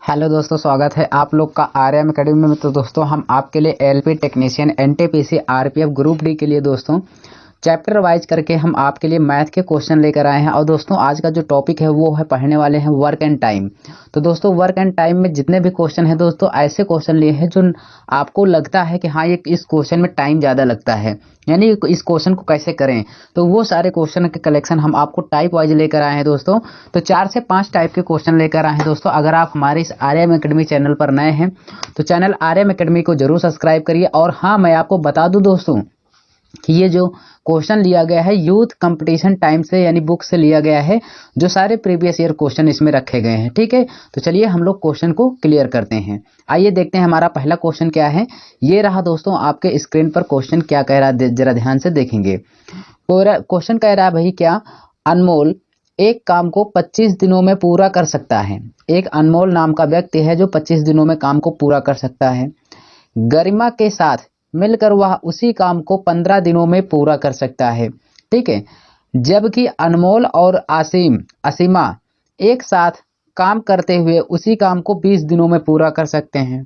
Hello दोस्तों, स्वागत है आप लोग का आर्यम एकेडमी में। तो दोस्तों हम आपके लिए LP technician, NTPC, RPF group D के लिए दोस्तों चैप्टर वाइज करके हम आपके लिए मैथ के क्वेश्चन लेकर आए हैं। और दोस्तों आज का जो टॉपिक है वो है पढ़ने वाले हैं वर्क एंड टाइम। तो दोस्तों वर्क एंड टाइम में जितने भी क्वेश्चन हैं दोस्तों ऐसे क्वेश्चन लिए हैं जो आपको लगता है कि हाँ ये इस क्वेश्चन में टाइम ज़्यादा लगता है, यानी इस क्वेश्चन को कैसे करें, तो वो सारे क्वेश्चन के कलेक्शन हम आपको टाइप वाइज लेकर आए हैं दोस्तों। तो 4 से 5 टाइप के क्वेश्चन लेकर आए हैं दोस्तों। अगर आप हमारे इस आर्यम एकेडमी चैनल पर नए हैं तो चैनल आर्यम एकेडमी को जरूर सब्सक्राइब करिए। और हाँ, मैं आपको बता दूं दोस्तों कि ये जो क्वेश्चन लिया गया है यूथ कंपटीशन टाइम से, यानी बुक से लिया गया है, जो सारे प्रीवियस ईयर क्वेश्चन इसमें रखे गए हैं। ठीक है, तो चलिए हम लोग क्वेश्चन को क्लियर करते हैं। आइए देखते हैं हमारा पहला क्वेश्चन क्या है। ये रहा दोस्तों आपके स्क्रीन पर क्वेश्चन क्या कह रहा है, जरा ध्यान से देखेंगे। क्वेश्चन कह रहा है भाई, क्या अनमोल एक काम को 25 दिनों में पूरा कर सकता है। एक अनमोल नाम का व्यक्ति है जो 25 दिनों में काम को पूरा कर सकता है। गरिमा के साथ मिलकर वह उसी काम को 15 दिनों में पूरा कर सकता है। ठीक है, जबकि अनमोल और असीमा एक साथ काम करते हुए उसी काम को 20 दिनों में पूरा कर सकते हैं।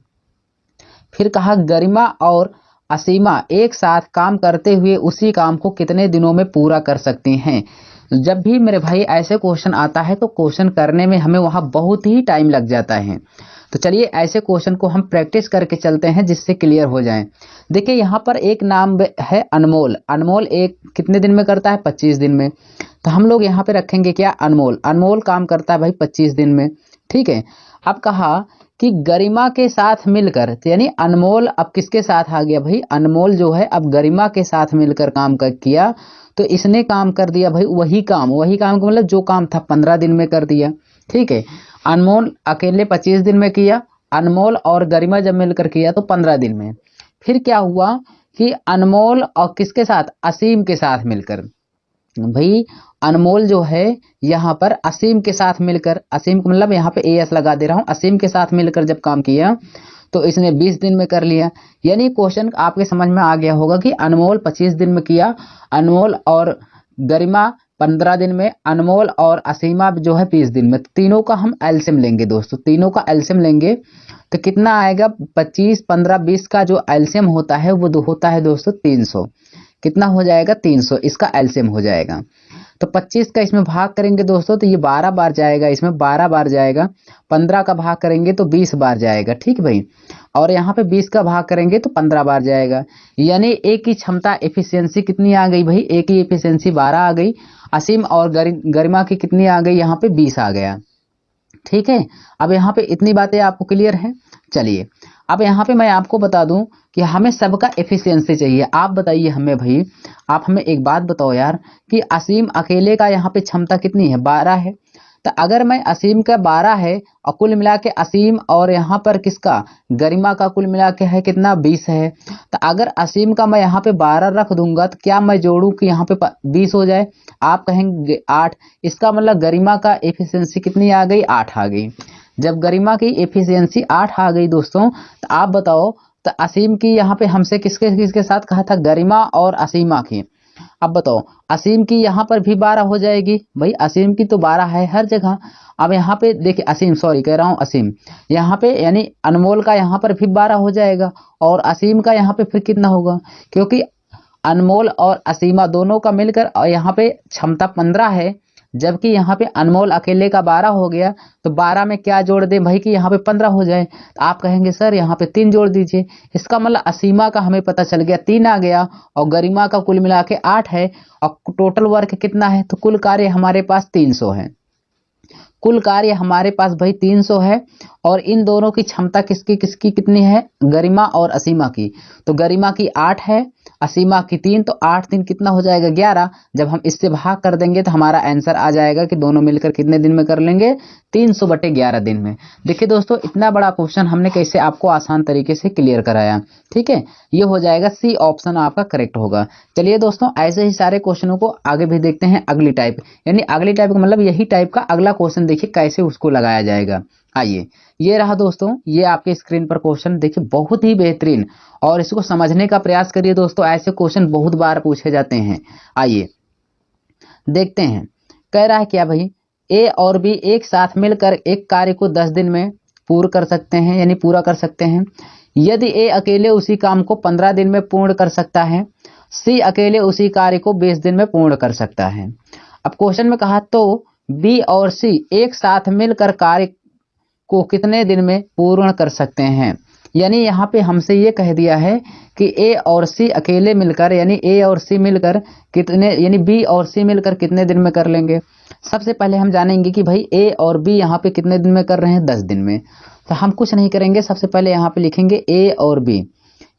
फिर कहा गरिमा और असीमा एक साथ काम करते हुए उसी काम को कितने दिनों में पूरा कर सकती हैं। जब भी मेरे भाई ऐसे क्वेश्चन आता है तो क्वेश्चन करने में हमें वहां बहुत ही टाइम लग जाता है। तो चलिए ऐसे क्वेश्चन को हम प्रैक्टिस करके चलते हैं जिससे क्लियर हो जाए। देखिए यहाँ पर एक नाम है अनमोल। अनमोल एक कितने दिन में करता है, 25 दिन में। तो हम लोग यहाँ पे रखेंगे क्या, अनमोल। अनमोल काम करता है भाई 25 दिन में। ठीक है, अब कहा कि गरिमा के साथ मिलकर, तो यानी अनमोल अब किसके साथ आ गया भाई, अनमोल जो है अब गरिमा के साथ मिलकर काम किया। तो इसने काम कर दिया भाई वही काम का मतलब जो काम था 15 दिन में कर दिया। ठीक है, अनमोल अकेले 25 दिन में किया, अनमोल और गरिमा जब मिलकर किया तो 15 दिन में। फिर क्या हुआ कि अनमोल और किसके साथ, असीम के साथ मिलकर, भाई अनमोल जो है यहाँ पर असीम के साथ मिलकर, असीम को मतलब यहाँ पे एस लगा दे रहा हूँ, असीम के साथ मिलकर जब काम किया तो इसने 20 दिन में कर लिया। यानी क्वेश्चन आपके समझ में आ गया होगा कि अनमोल 25 दिन में किया, अनमोल और गरिमा 15 दिन में, अनमोल और असीमा जो है 20 दिन में। तीनों का हम एलसीएम लेंगे दोस्तों, तीनों का एलसीएम लेंगे तो कितना आएगा, 25, 15, 20 का जो एलसीएम होता है वो होता है दोस्तों 300। कितना हो जाएगा, 300 इसका एलसीएम हो जाएगा। तो 25 का इसमें भाग करेंगे दोस्तों तो ये 12 बार जाएगा, इसमें 12 बार जाएगा। 15 का भाग करेंगे तो 20 बार जाएगा। ठीक भाई, और यहाँ पे 20 का भाग करेंगे तो 15 बार जाएगा। यानी एक की क्षमता एफिशिएंसी कितनी आ गई भाई, एक की एफिशिएंसी 12 आ गई। असीम और गरिमा की कितनी आ गई, यहाँ पे 20 आ गया। ठीक है, अब यहाँ पे इतनी बातें आपको क्लियर हैं। चलिए अब यहाँ पे मैं आपको बता दूं कि हमें सबका एफिशिएंसी चाहिए। आप बताइए हमें भाई, आप हमें एक बात बताओ यार कि असीम अकेले का यहाँ पे क्षमता कितनी है, 12 है। तो अगर मैं असीम का 12 है और कुल मिला के असीम और यहाँ पर किसका, गरिमा का कुल मिला के है कितना, 20 है। तो अगर असीम का मैं यहाँ पे 12 रख दूंगा तो क्या मैं जोड़ूं कि यहाँ पे 20 हो जाए, आप कहेंगे 8। इसका मतलब गरिमा का एफिशिएंसी कितनी आ गई, 8 आ गई। जब गरिमा की एफिशिएंसी 8 आ गई दोस्तों तो आप बताओ, तो असीम की यहाँ पे हमसे किसके किसके साथ कहा था, गरिमा और असीमा की। अब बताओ असीम की यहाँ पर भी 12 हो जाएगी भाई, असीम की तो 12 है हर जगह। अब यहाँ पे देखिए असीम, सॉरी कह रहा हूँ असीम, यहाँ पे यानी अनमोल का यहाँ पर भी 12 हो जाएगा और असीम का यहाँ पे फिर कितना होगा, क्योंकि अनमोल और असीमा दोनों का मिलकर और यहाँ पे क्षमता 15 है, जबकि यहाँ पे अनमोल अकेले का 12 हो गया। तो 12 में क्या जोड़ दें भाई कि यहाँ पे 15 हो जाए। तो आप कहेंगे सर यहाँ पे 3 जोड़ दीजिए। इसका मतलब असीमा का हमें पता चल गया 3 आ गया और गरिमा का कुल मिला के 8 है और टोटल वर्क कितना है, तो कुल कार्य हमारे पास 300 है। कुल कार्य हमारे पास भाई 300 है और इन दोनों की क्षमता किसकी किसकी कितनी है, गरिमा और असीमा की। तो गरिमा की 8 है, असीमा की 3, तो 8 दिन कितना हो जाएगा, 11। जब हम इससे भाग कर देंगे तो हमारा आंसर आ जाएगा कि दोनों मिलकर कितने दिन में कर लेंगे, 300/11 दिन में। देखिए दोस्तों इतना बड़ा क्वेश्चन हमने कैसे आपको आसान तरीके से क्लियर कराया। ठीक है, ये हो जाएगा सी ऑप्शन आपका करेक्ट होगा। चलिए दोस्तों ऐसे ही सारे क्वेश्चनों को आगे भी देखते हैं। अगली टाइप, यानी अगली टाइप का मतलब यही टाइप का अगला क्वेश्चन देखिए कैसे उसको लगाया जाएगा। आइए ये रहा दोस्तों, ये आपके स्क्रीन पर क्वेश्चन देखिए, बहुत ही बेहतरीन, और इसको समझने का प्रयास करिए दोस्तों, ऐसे क्वेश्चन बहुत बार पूछे जाते हैं। आइए देखते हैं, कह रहा है क्या भाई, ए और बी एक साथ मिलकर एक कार्य को 10 दिन में पूर्ण कर सकते हैं, यानी पूरा कर सकते हैं। यदि ए अकेले उसी काम को 15 दिन में पूर्ण कर सकता है, सी अकेले उसी कार्य को 20 दिन में पूर्ण कर सकता है। अब क्वेश्चन में कहा तो बी और सी एक साथ मिलकर कार्य को कितने दिन में पूर्ण कर सकते हैं। यानी यहाँ पे हमसे ये कह दिया है कि ए और सी अकेले मिलकर, यानी ए और सी मिलकर कितने, यानी बी और सी मिलकर कितने दिन में कर लेंगे। सबसे पहले हम जानेंगे कि भाई ए और बी यहाँ पे कितने दिन में कर रहे हैं, 10 दिन में। तो हम कुछ नहीं करेंगे, सबसे पहले यहाँ पे लिखेंगे ए और बी।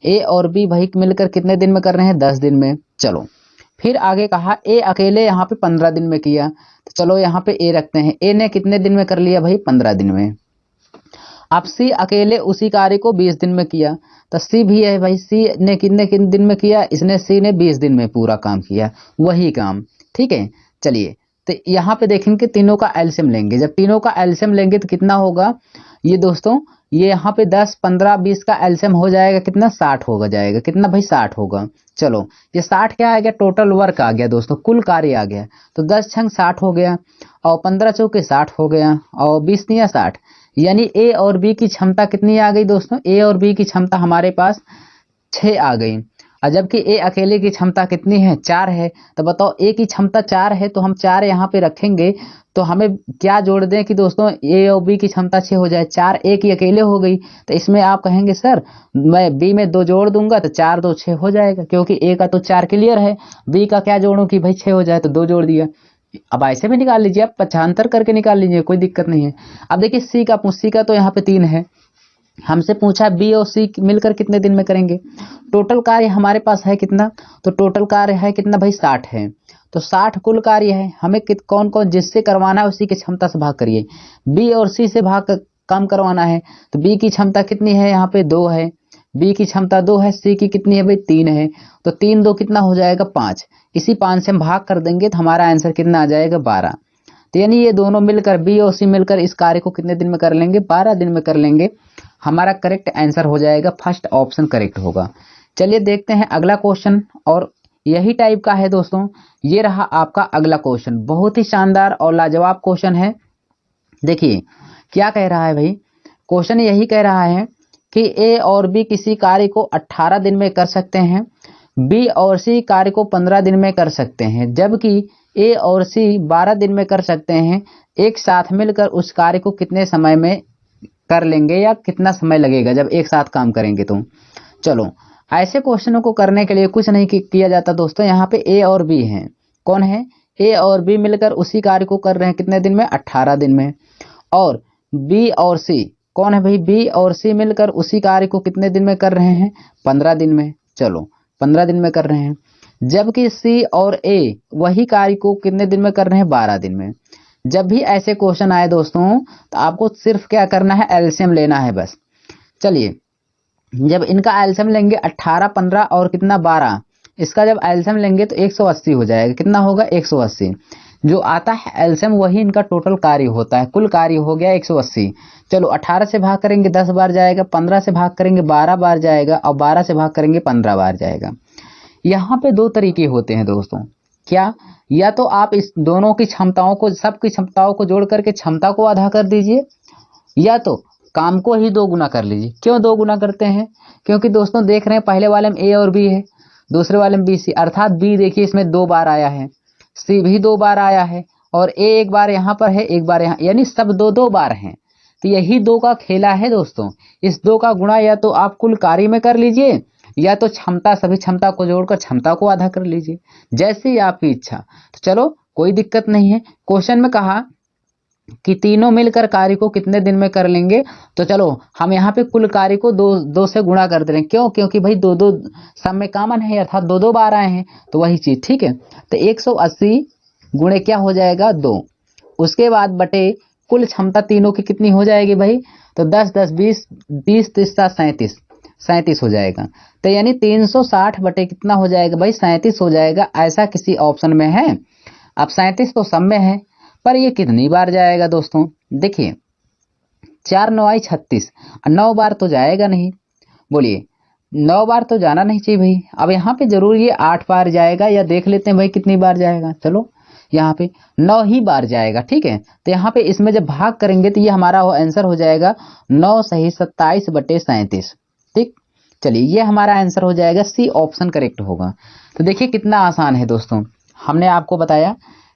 ए और बी भाई मिलकर कितने दिन में कर रहे हैं, 10 दिन में। चलो फिर आगे कहा ए अकेले यहाँ पे 15 दिन में किया, तो चलो यहाँ पे ए रखते हैं। ए ने कितने दिन में कर लिया भाई, 15 दिन में। अब सी अकेले उसी कार्य को 20 दिन में किया, तो सी भी है भाई, सी ने कितने दिन में किया, इसने सी ने 20 दिन में पूरा काम किया, वही काम। ठीक है, चलिए तो यहाँ पे देखेंगे तीनों का एलसीएम लेंगे। जब तीनों का एलसीएम लेंगे तो कितना होगा ये दोस्तों, ये यहाँ पे 10, 15, 20 का एलसीएम हो जाएगा कितना, 60 होगा जाएगा। कितना भाई, 60 होगा। चलो ये 60 क्या आ गया, टोटल वर्क आ गया दोस्तों, कुल कार्य आ गया। तो 10 छंग 60 हो गया, और 15 चौके 60 हो गया, और 20 तिया 60। यानी ए और बी की क्षमता कितनी आ गई दोस्तों, ए और बी की क्षमता हमारे पास 6 आ गई। और जबकि ए अकेले की क्षमता कितनी है, 4 है। तो बताओ ए की क्षमता 4 है, तो हम 4 यहाँ पे रखेंगे, तो हमें क्या जोड़ दें कि दोस्तों ए और बी की क्षमता 6 हो जाए। 4 ए की अकेले हो गई, तो इसमें आप कहेंगे सर मैं बी में 2 जोड़ दूंगा तो 4 2 6 हो जाएगा, क्योंकि ए का तो 4 क्लियर है, बी का क्या जोड़ूं कि भाई 6 हो जाए, तो 2 जोड़ दिया। अब ऐसे भी निकाल लीजिए, आप 75 करके निकाल लीजिए, कोई दिक्कत नहीं है। अब देखिए सी का तो यहाँ पे 3 है, हमसे पूछा बी और सी मिलकर कितने दिन में करेंगे। टोटल कार्य हमारे पास है कितना, तो टोटल कार्य है कितना भाई, 60 है। तो 60 कुल कार्य है, हमें कौन कौन जिससे करवाना है उसी की क्षमता से भाग करिए। बी और सी से भाग कम करवाना है, तो बी की क्षमता कितनी है, यहाँ पे 2 है, बी की क्षमता 2 है, सी की कितनी है भाई, 3 है। तो 3 2 कितना हो जाएगा, 5। इसी 5 से हम भाग कर देंगे तो हमारा आंसर कितना आ जाएगा, 12। तो यानी ये दोनों मिलकर, बी और सी मिलकर इस कार्य को कितने दिन में कर लेंगे, 12 दिन में कर लेंगे। हमारा करेक्ट आंसर हो जाएगा, फर्स्ट ऑप्शन करेक्ट होगा। चलिए देखते हैं अगला क्वेश्चन, और यही टाइप का है दोस्तों। ये रहा आपका अगला क्वेश्चन, बहुत ही शानदार और लाजवाब क्वेश्चन है। देखिए क्या कह रहा है भाई, क्वेश्चन यही कह रहा है कि ए और बी किसी कार्य को 18 दिन में कर सकते हैं, बी और सी कार्य को 15 दिन में कर सकते हैं, जबकि ए और सी 12 दिन में कर सकते हैं। एक साथ मिलकर उस कार्य को कितने समय में कर लेंगे, या कितना समय लगेगा जब एक साथ काम करेंगे। तो चलो ऐसे क्वेश्चनों को करने के लिए कुछ नहीं किया जाता दोस्तों। यहाँ पे ए और बी हैं, कौन है, ए और बी मिलकर उसी कार्य को कर रहे हैं कितने दिन में, 18 दिन में। और बी और सी कौन है भाई, बी और सी मिलकर उसी कार्य को कितने दिन में कर रहे हैं, 15 दिन में। चलो 15 दिन में कर रहे हैं, जबकि सी और ए वही कार्य को कितने दिन में कर रहे हैं, 12 दिन में। जब भी ऐसे क्वेश्चन आए दोस्तों तो आपको सिर्फ क्या करना है, एलसीएम लेना है बस। चलिए जब इनका एलसीएम लेंगे 18, 15 और कितना 12, इसका जब एलसीएम लेंगे तो 180 हो जाएगा। कितना होगा, 180। जो आता है एलसीएम वही इनका टोटल कार्य होता है, कुल कार्य हो गया 180। चलो 18 से भाग करेंगे 10 बार जाएगा, 15 से भाग करेंगे 12 बार जाएगा, और 12 से भाग करेंगे 15 बार जाएगा। यहाँ पे 2 तरीके होते हैं दोस्तों, क्या, या तो आप इस दोनों की क्षमताओं को, सबकी क्षमताओं को जोड़ करके क्षमता को आधा कर दीजिए, या तो काम को ही 2 गुना कर लीजिए। क्यों 2 गुना करते हैं, क्योंकि दोस्तों देख रहे हैं पहले वाले में ए और बी है, दूसरे वाले में बी सी, अर्थात बी देखिए इसमें 2 बार आया है, सी भी 2 बार आया है, और ए 1 बार यहाँ पर है, 1 बार यहाँ, यानी सब 2 बार हैं। तो यही 2 का खेला है दोस्तों। इस 2 का गुणा या तो आप कुल कार्य में कर लीजिए, या तो क्षमता, सभी क्षमता को जोड़कर क्षमता को आधा कर लीजिए, जैसे ही आपकी इच्छा। तो चलो कोई दिक्कत नहीं है। क्वेश्चन में कहा कि तीनों मिलकर कार्य को कितने दिन में कर लेंगे, तो चलो हम यहाँ पे कुल कार्य को 2 से गुणा कर दे रहे हैं। क्यों, क्योंकि भाई 2 सब में कॉमन है, अर्थात 2 बार आए हैं, तो वही चीज। ठीक है, तो 180 गुणे क्या हो जाएगा, 2। उसके बाद बटे कुल क्षमता तीनों की कितनी हो जाएगी भाई, तो 10 10 20 20 30 37 हो जाएगा। तो यानी 360 बटे कितना हो जाएगा भाई, 37 हो जाएगा। ऐसा किसी ऑप्शन में है, अब 37 तो सब में है, पर ये कितनी बार जाएगा दोस्तों, देखिए 4 9 36, 9 बार तो जाएगा नहीं, बोलिए 9 बार तो जाना नहीं चाहिए भाई। अब यहाँ पे जरूर ये 8 बार जाएगा, या देख लेते हैं भाई कितनी बार जाएगा। चलो यहाँ पे 9 ही बार जाएगा। ठीक है, तो यहाँ पे इसमें जब भाग करेंगे तो ये हमारा आंसर हो जाएगा 9 सही 27/37। ठीक, चलिए ये हमारा आंसर हो जाएगा सी ऑप्शन करेक्ट होगा। तो देखिए कितना आसान है दोस्तों, हमने आपको बताया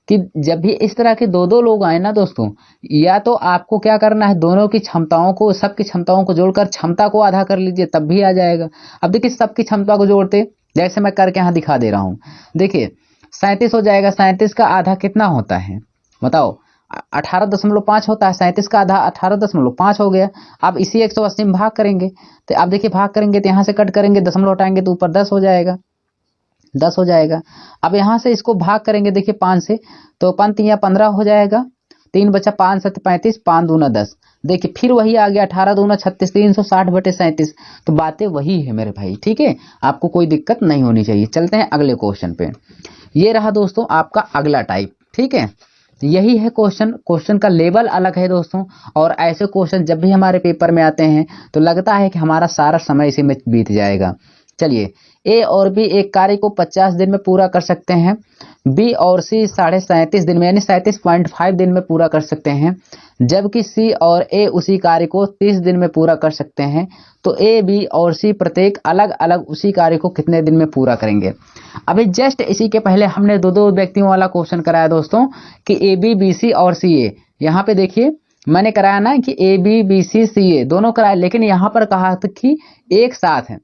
कि जब भी इस तरह के दो दो लोग आए ना दोस्तों, या तो आपको क्या करना है, दोनों की क्षमताओं को, सबकी क्षमताओं को जोड़कर क्षमता को आधा कर लीजिए, तब भी आ जाएगा। अब देखिए सबकी क्षमता को जोड़ते, जैसे मैं करके यहाँ दिखा दे रहा हूँ। देखिए 37 हो जाएगा, 37 का आधा कितना होता है बताओ, 18.5 होता है। 37 का आधा 18.5 हो गया। अब इसी 180 में भाग करेंगे, तो आप देखिए भाग करेंगे तो यहाँ से कट करेंगे, दशमलव हटाएंगे तो ऊपर 10 हो जाएगा, 10 हो जाएगा। अब यहाँ से इसको भाग करेंगे देखिए 5 से, तो 5 या 15 हो जाएगा, 3 बचा 5 7 35, 5 दूना 10। देखिए फिर वही आ गया 18 दूना 36, 360/37। तो बातें वही है मेरे भाई। ठीक है, आपको कोई दिक्कत नहीं होनी चाहिए। चलते हैं अगले क्वेश्चन पे। ये रहा दोस्तों आपका अगला टाइप। ठीक है, यही है क्वेश्चन। क्वेश्चन का लेवल अलग है दोस्तों, और ऐसे क्वेश्चन जब भी हमारे पेपर में आते हैं तो लगता है कि हमारा सारा समय इसी में बीत जाएगा। चलिए, ए और बी एक कार्य को 50 दिन में पूरा कर सकते हैं, बी और सी 37.5 दिन में यानी 37.5 दिन में पूरा कर सकते हैं, जबकि सी और ए उसी कार्य को 30 दिन में पूरा कर सकते हैं। तो ए, बी और सी प्रत्येक अलग अलग उसी कार्य को कितने दिन में पूरा करेंगे। अभी जस्ट इसी के पहले हमने दो दो व्यक्तियों वाला क्वेश्चन कराया दोस्तों कि ए बी बी सी और सी ए। यहाँ पे देखिए मैंने कराया ना कि ए बी बी सी सी ए दोनों कराए, लेकिन यहाँ पर कहा था कि एक साथ है।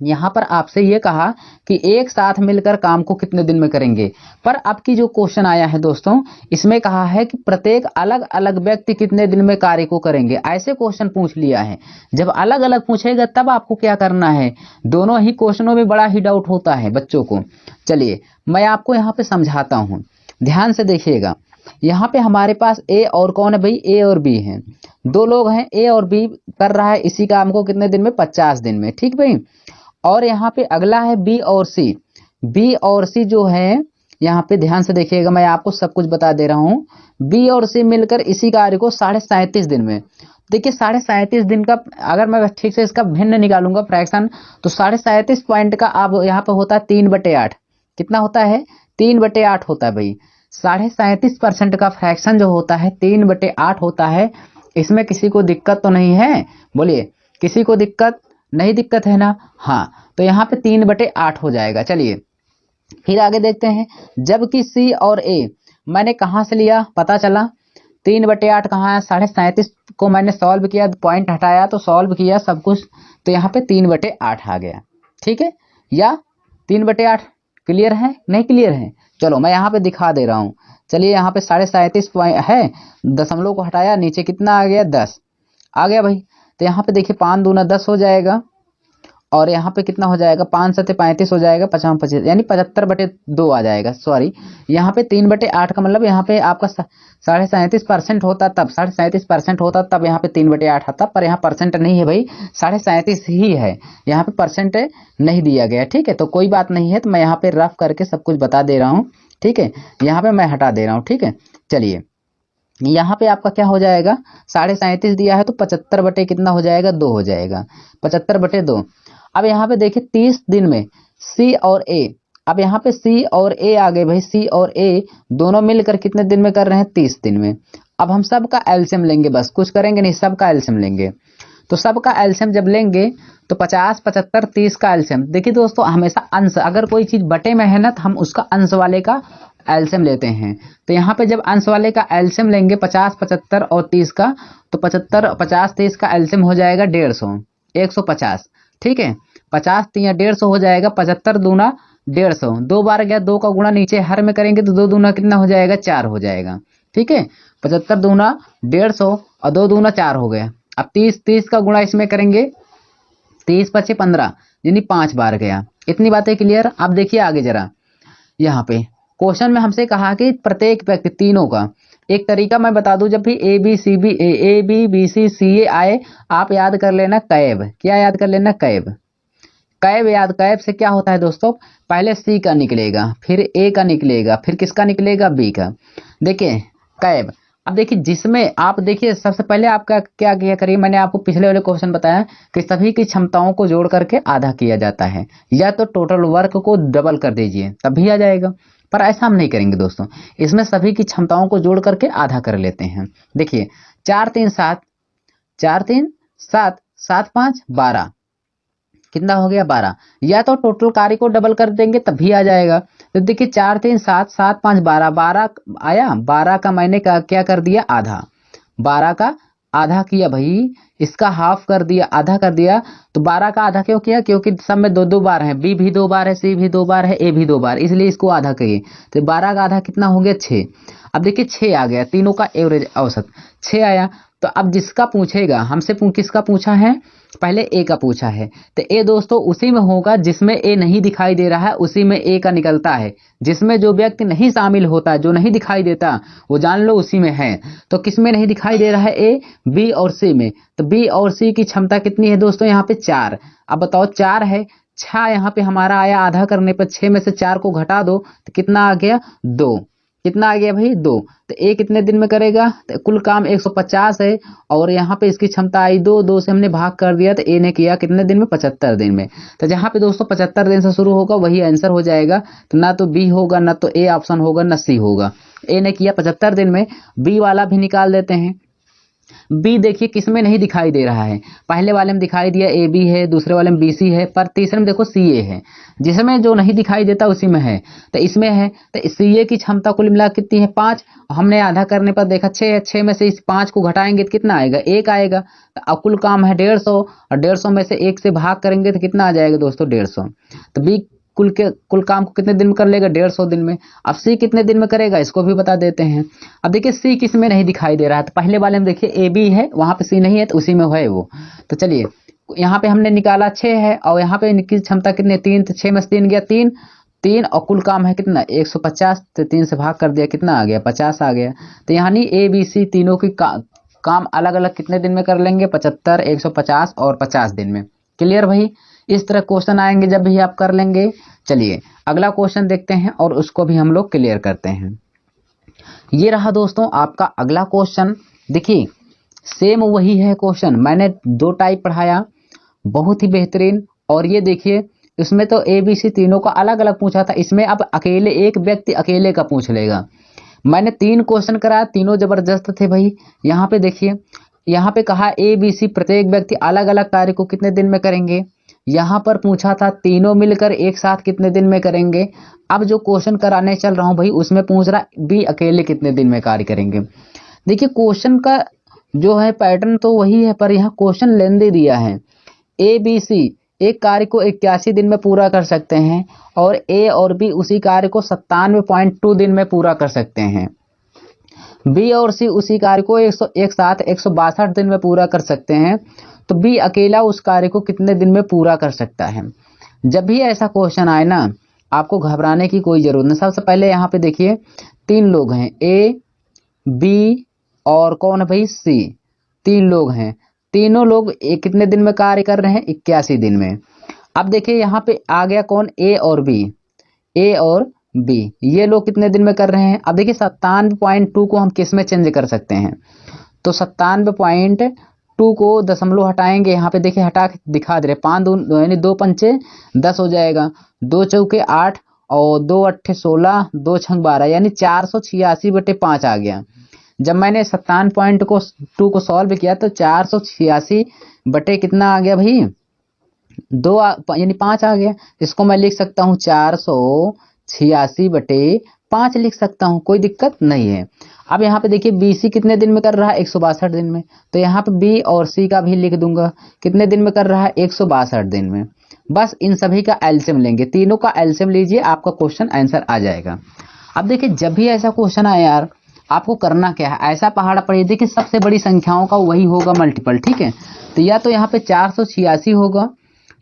यहाँ पर आपसे ये कहा कि एक साथ मिलकर काम को कितने दिन में करेंगे, पर अब की जो क्वेश्चन आया है दोस्तों इसमें कहा है कि प्रत्येक अलग अलग व्यक्ति कितने दिन में कार्य को करेंगे। ऐसे क्वेश्चन पूछ लिया है। जब अलग अलग पूछेगा तब आपको क्या करना है, दोनों ही क्वेश्चनों में बड़ा ही डाउट होता है बच्चों को। चलिए मैं आपको यहाँ पे समझाता हूँ, ध्यान से देखिएगा। यहाँ पे हमारे पास ए और कौन है भाई, ए और बी हैं, दो लोग हैं। ए और बी कर रहा है इसी काम को कितने दिन में, 50 दिन में। ठीक भाई, और यहाँ पे अगला है बी और सी। बी और सी जो है, यहाँ पे ध्यान से देखिएगा, मैं आपको सब कुछ बता दे रहा हूँ। बी और सी मिलकर इसी कार्य को 37.5 दिन में, देखिए 37.5 दिन का अगर मैं ठीक से इसका भिन्न निकालूंगा फ्रैक्शन, तो 37.5 पॉइंट का अब यहाँ पे होता है 3/8। कितना होता है, 3/8 होता है भाई। 37.5% का फ्रैक्शन जो होता है 3/8 होता है। इसमें किसी को दिक्कत तो नहीं है, बोलिए किसी को दिक्कत नहीं, दिक्कत है ना। हाँ, तो यहाँ पे 3/8 हो जाएगा। चलिए फिर आगे देखते हैं। जबकि सी और ए मैंने कहाँ से लिया पता चला, 3/8 कहाँ है, 37.5 को मैंने सॉल्व किया, पॉइंट हटाया तो सॉल्व किया सब कुछ, तो यहाँ पे 3/8 आ गया। ठीक है, या 3/8 क्लियर है नहीं क्लियर है, चलो मैं यहाँ पे दिखा दे रहा हूँ। चलिए यहाँ पे 37.5 है, दशमलव को हटाया, नीचे कितना आ गया, 10 आ गया भाई। तो यहाँ पे देखिए 5 दूना 10 हो जाएगा, और यहाँ पे कितना हो जाएगा, 5 7 35 हो जाएगा, 50 25 यानी 75/2 आ जाएगा। सॉरी, यहाँ पे 3/8 का मतलब यहाँ पे आपका 37.5% होता तब, 37.5% होता तब यहाँ पे 3/8 आता, पर यहाँ परसेंट नहीं है भाई, 37.5 ही है, यहाँ पे परसेंट नहीं दिया गया। ठीक है, तो कोई बात नहीं है, तो मैं यहाँ पे रफ करके सब कुछ बता दे रहा हूँ। ठीक है, यहाँ पे मैं हटा दे रहा हूँ। ठीक है, चलिए यहाँ पे आपका क्या हो जाएगा, 37.5 दिया है तो 75 बटे कितना हो जाएगा, 2 हो जाएगा, 75/2। अब यहाँ पे देखिए 30 दिन में सी और ए, अब यहाँ पे सी और ए आ गए भाई, सी और ए दोनों मिलकर कितने दिन में कर रहे हैं, 30 दिन में। अब हम सबका एलसीएम लेंगे, बस कुछ करेंगे नहीं, सबका एलसीएम लेंगे। तो सबका एलसीएम जब लेंगे तो 50 75 30 का एलसीएम। देखिए दोस्तों हमेशा अंश, अगर कोई चीज बटे में है ना तो हम उसका अंश वाले का एलसीएम लेते हैं। तो यहाँ पे जब अंश वाले का एलसीएम लेंगे 50 75 और 30 का, तो 75 50 30 का एलसीएम हो जाएगा 150 150। ठीक है, 50 3 150 हो जाएगा, 75 दूना 150, 2 बार गया, 2 का गुणा नीचे हर में करेंगे तो 2 दूना कितना हो जाएगा, 4 हो जाएगा। ठीक है, 75 दूना 150 और 2 दूना 4 हो गया। अब 30 का गुणा इसमें करेंगे, 30 25 15 यानी 5 बार गया। इतनी बातें क्लियर। अब देखिए आगे जरा, यहाँ पे क्वेश्चन में हमसे कहा कि प्रत्येक व्यक्ति तीनों का, एक तरीका मैं बता दूं, जब भी A B C B A B B C C A आए, आप याद कर लेना कैब। क्या याद कर लेना, कैब। कैब याद, कैब से क्या होता है दोस्तों, पहले सी का निकलेगा, फिर ए का निकलेगा, फिर किसका निकलेगा, बी का। देखिए कैब, अब देखिए जिसमें आप देखिए सबसे पहले आपका क्या किया करिए, मैंने आपको पिछले वाले क्वेश्चन बताया कि सभी की क्षमताओं को जोड़ करके आधा किया जाता है, या तो टोटल वर्क को डबल कर दीजिए तब भी आ जाएगा। पर ऐसा हम नहीं करेंगे दोस्तों, इसमें सभी की क्षमताओं को जोड़ करके आधा कर लेते हैं। देखिए 4 3 7, 4 3 7, 7 5 12, कितना हो गया 12। या तो टोटल कार्य को डबल कर देंगे तब भी आ जाएगा। तो देखिए 4 3 7, 7 5 12, 12 आया। 12 का मैंने क्या कर दिया, आधा। 12 का आधा किया भाई, इसका हाफ कर दिया, आधा कर दिया। तो 12 का आधा क्यों किया, क्योंकि सब में दो दो बार है, बी भी 2 बार है, सी भी 2 बार है, ए भी 2 बार, इसलिए इसको आधा करिए। तो 12 का आधा कितना हो गया 6। अब देखिए 6 आ गया, तीनों का एवरेज औसत 6 आया। तो अब जिसका पूछेगा हमसे, किसका पूछा है, पहले ए का पूछा है। तो ए दोस्तों उसी में होगा जिसमें ए नहीं दिखाई दे रहा है, उसी में ए का निकलता है। जिसमें जो व्यक्ति नहीं शामिल होता, जो नहीं दिखाई देता, वो जान लो उसी में है। तो किस में नहीं दिखाई दे रहा है, ए, बी और सी में। तो बी और सी की क्षमता कितनी है दोस्तों, यहाँ पे 4। अब बताओ 4 है, 6 यहाँ पे हमारा आया, आधा करने पर 6 में से 4 को घटा दो तो कितना आ गया 2। कितना आ गया भाई 2। तो ए कितने दिन में करेगा, तो कुल काम 150 है, और यहाँ पे इसकी क्षमता आई 2, 2 से हमने भाग कर दिया, तो ए ने किया कितने दिन में, 75 दिन में। तो जहाँ पे दोस्तों 75 दिन से शुरू होगा वही आंसर हो जाएगा। तो ना तो बी होगा, ना तो ए ऑप्शन होगा, ना सी होगा। ए ने किया 75 दिन में। बी वाला भी निकाल देते हैं। बी देखिए किसमें नहीं दिखाई दे रहा है, पहले वाले में दिखाई दिया ए बी है, दूसरे वाले में बी सी है, पर तीसरे में देखो सी ए है। जिसमें जो नहीं दिखाई देता उसी में है, तो इसमें है। तो सी ए की क्षमता कुल मिला कितनी है 5। हमने आधा करने पर देखा 6 है, 6 में से इस 5 को घटाएंगे तो कितना आएगा, 1 आएगा। तो अब कुल काम है 150, और 150 में से 1 से भाग करेंगे तो कितना आ जाएगा दोस्तों 150। तो बी कुल काम को कितने दिन में कर लेगा, 150 दिन में। अब सी कितने दिन में करेगा, इसको भी बता देते हैं। अब देखिए सी किस में नहीं दिखाई दे रहा है, तो पहले वाले में देखिए ए बी है, वहां पे सी नहीं है, तो उसी में है वो। तो चलिए यहाँ पे हमने निकाला 6 है, और यहाँ पे इनकी क्षमता कितनी, 3। तो 6 में से 3 गया 3, 3, और कुल काम है कितना 150। तो 3 से भाग कर दिया, कितना आ गया 50 आ गया। तो यानी ए बी सी तीनों की काम अलग अलग कितने दिन में कर लेंगे, 75, 150 और 50 दिन में। क्लियर भाई, इस तरह क्वेश्चन आएंगे जब भी आप कर लेंगे। चलिए अगला क्वेश्चन देखते हैं और उसको भी हम लोग क्लियर करते हैं। ये रहा दोस्तों आपका अगला क्वेश्चन। देखिए सेम वही है क्वेश्चन, मैंने 2 टाइप पढ़ाया, बहुत ही बेहतरीन। और ये देखिए इसमें तो ए बी सी तीनों का अलग अलग पूछा था, इसमें अब अकेले एक व्यक्ति अकेले का पूछ लेगा। मैंने 3 क्वेश्चन कराया, तीनों जबरदस्त थे भाई। यहाँ पे देखिए, यहाँ पे कहा ए बी सी प्रत्येक व्यक्ति अलग अलग कार्य को कितने दिन में करेंगे। यहाँ पर पूछा था तीनों मिलकर एक साथ कितने दिन में करेंगे। अब जो क्वेश्चन कराने चल रहा हूं भाई, उसमें पूछ रहा बी अकेले कितने दिन में कार्य करेंगे। देखिए क्वेश्चन का जो है पैटर्न तो वही है, पर यहाँ क्वेश्चन लेंदी दिया है। ए बी सी एक कार्य को 81 दिन में पूरा कर सकते हैं, और ए और बी उसी कार्य को 97.2 दिन में पूरा कर सकते हैं। बी और सी उसी कार्य को एक साथ 162 दिन में पूरा कर सकते हैं। तो बी अकेला उस कार्य को कितने दिन में पूरा कर सकता है। जब भी ऐसा क्वेश्चन आए ना, आपको घबराने की कोई जरूरत नहीं। सबसे पहले यहाँ पे देखिए 3 लोग हैं, ए बी और कौन है भाई सी, 3 लोग हैं। तीनों लोग कितने दिन में कार्य कर रहे हैं, 81 दिन में। अब देखिए यहाँ पे आ गया कौन, ए और बी, ए और बी ये लोग कितने दिन में कर रहे हैं। अब देखिए 97.2 को हम किस में चेंज कर सकते हैं, तो 97.2 को दशमलव हटाएंगे। यहाँ पे देखिए हटा के दिखा दे रहे, 5 यानी 2 पंचे 10 हो जाएगा, 2 चौके 8 और 2 अट्ठे 16, 2 छंग 12, यानी 486/5 आ गया। जब मैंने 97.2 को सॉल्व किया तो 486 बटे कितना आ गया भाई 2 यानी 5 आ गया। इसको मैं लिख सकता हूँ 486/5 लिख सकता हूँ, कोई दिक्कत नहीं है। अब यहाँ पे देखिए बी सी कितने दिन में कर रहा है, 162 दिन में। तो यहाँ पे बी और सी का भी लिख दूंगा, कितने दिन में कर रहा है, 162 दिन में। बस इन सभी का एलसीएम लेंगे, तीनों का एलसीएम लीजिए, आपका क्वेश्चन आंसर आ जाएगा। अब देखिए जब भी ऐसा क्वेश्चन आए यार, आपको करना क्या है, ऐसा पहाड़ पढ़िए। देखिए सबसे बड़ी संख्याओं का वही होगा मल्टीपल, ठीक है। तो या तो यहाँ पे 486 होगा,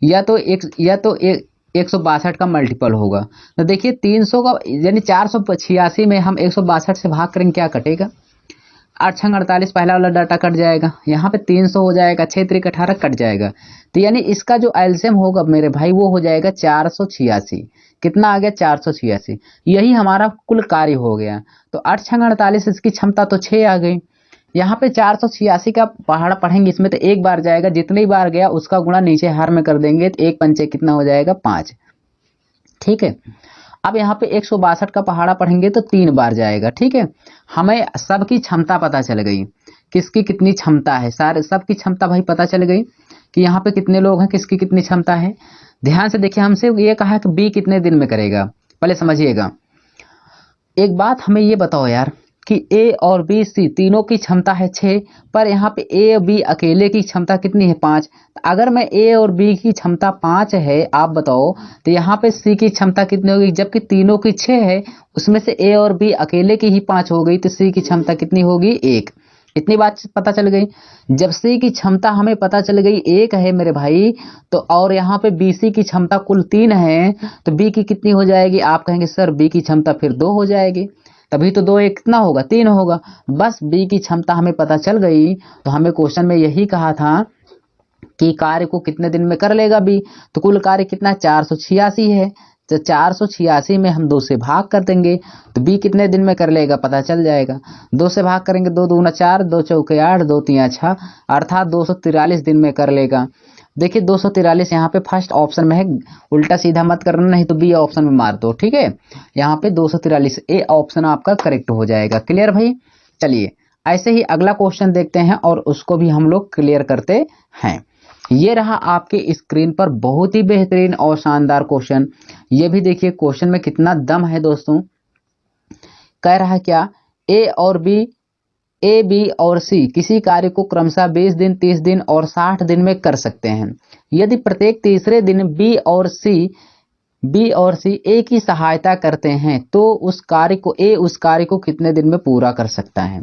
या तो 162 का मल्टीपल होगा। तो देखिए 300 का यानी 486 में हम 162 से भाग करेंगे, क्या कटेगा, 8 छंग 48, पहला वाला डाटा कट जाएगा। यहाँ पे 300 हो जाएगा, 6 त्रिक 18 कट जाएगा। तो यानी इसका जो एलसीएम होगा मेरे भाई वो हो जाएगा 486। कितना आ गया 486, यही हमारा कुल कार्य हो गया। तो 8 छंग 48, इसकी क्षमता तो 6 आ गई। यहाँ पे 486 का पहाड़ा पढ़ेंगे, इसमें तो एक बार जाएगा, जितनी बार गया उसका गुणा नीचे हार में कर देंगे, तो 1 पंचे कितना हो जाएगा 5, ठीक है। अब यहाँ पे 162 का पहाड़ा पढ़ेंगे तो 3 बार जाएगा, ठीक है। हमें सबकी क्षमता पता चल गई, किसकी कितनी क्षमता है, सारे सबकी क्षमता भाई पता चल गई कि यहाँ पे कितने लोग हैं, किसकी कितनी क्षमता है। ध्यान से देखिए, हमसे ये कहा कि बी कितने दिन में करेगा, पहले समझिएगा। एक बात हमें ये बताओ यार कि ए और बी सी तीनों की क्षमता है 6, पर यहाँ पे ए और बी अकेले की क्षमता कितनी है 5। अगर मैं ए और बी की क्षमता 5 है, आप बताओ तो यहाँ पे सी की क्षमता कितनी होगी, जबकि तीनों की 6 है, उसमें से ए और बी अकेले की ही 5 हो गई, तो सी की क्षमता कितनी होगी 1। इतनी बात पता चल गई। जब सी की क्षमता हमें पता चल गई 1 है मेरे भाई, तो और यहाँ पे बी सी की क्षमता कुल 3 है, तो बी की कितनी हो जाएगी, आप कहेंगे सर बी की क्षमता फिर 2 हो जाएगी, तभी तो 2 1 कितना होगा 3 होगा। बस बी की क्षमता हमें पता चल गई, तो हमें क्वेश्चन में यही कहा था कि कार्य को कितने दिन में कर लेगा बी, तो कुल कार्य कितना 486 है, तो 486 में हम 2 से भाग कर देंगे, तो बी कितने दिन में कर लेगा पता चल जाएगा। 2 से भाग करेंगे, 2 दूना 4, 2 चौके 8, 2 तिया 6, अर्थात 243 दिन में कर लेगा। देखिए 243 यहाँ पे फर्स्ट ऑप्शन में है, उल्टा सीधा मत करना, नहीं तो बी ऑप्शन में मार दो, ठीक है। यहाँ पे 243 ए ऑप्शन आपका करेक्ट हो जाएगा। क्लियर भाई। चलिए ऐसे ही अगला क्वेश्चन देखते हैं और उसको भी हम लोग क्लियर करते हैं। ये रहा आपके स्क्रीन पर बहुत ही बेहतरीन और शानदार क्वेश्चन। ये भी देखिए क्वेश्चन में कितना दम है दोस्तों। कह रहा है क्या, ए बी और सी किसी कार्य को क्रमशः 20 दिन 30 दिन और 60 दिन में कर सकते हैं। यदि प्रत्येक तीसरे दिन बी और सी ए की सहायता करते हैं तो उस कार्य को कितने दिन में पूरा कर सकता है।